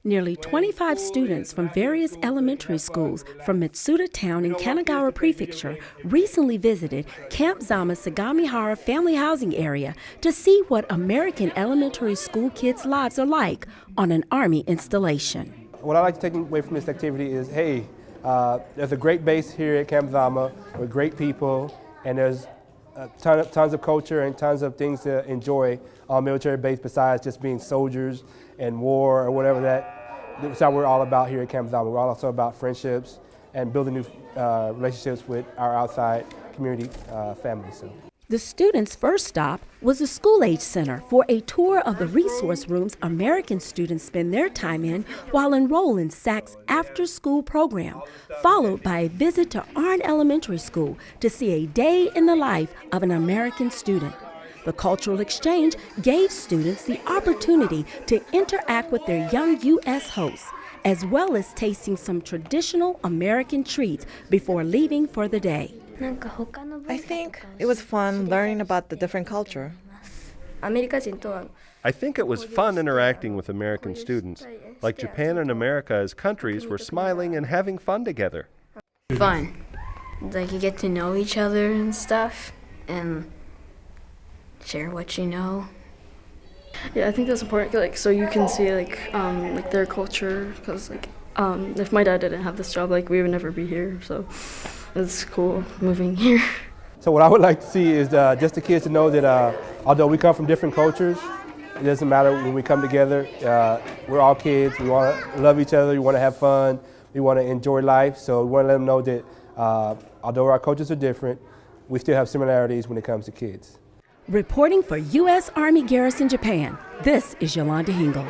Nearly 25 students from various elementary schools from Matsuda-Town in Kanagawa prefecture recently visited Camp Zama's Sagamihara family housing area to see what American elementary school kids' lives are like on an Army installation. What I like to take away from this activity is, hey, there's a great base here at Camp Zama with great people, and there's tons of culture and tons of things to enjoy on a military base besides just being soldiers and war or whatever that's how we're all about here at Camp Zama. We're also about friendships and building new relationships with our outside community families. So. The students' first stop was the school-age center for a tour of the resource rooms American students spend their time in while enrolled in SAC's after-school program, followed by a visit to Arnn Elementary School to see a day in the life of an American student. The cultural exchange gave students the opportunity to interact with their young U.S. hosts, as well as tasting some traditional American treats before leaving for the day. I think it was fun learning about the different culture. I think it was fun interacting with American students. Like Japan and America as countries were smiling and having fun together. Fun. Like you get to know each other and stuff and share what you know. Yeah, I think that's important. Like, so you can see like their culture. Because if my dad didn't have this job, we would never be here. So it's cool moving here. So what I would like to see is just the kids to know that although we come from different cultures, it doesn't matter when we come together. We're all kids. We want to love each other. We want to have fun. We want to enjoy life. So we want to let them know that although our cultures are different, we still have similarities when it comes to kids. Reporting for U.S. Army Garrison Japan, this is Yolanda Hingle.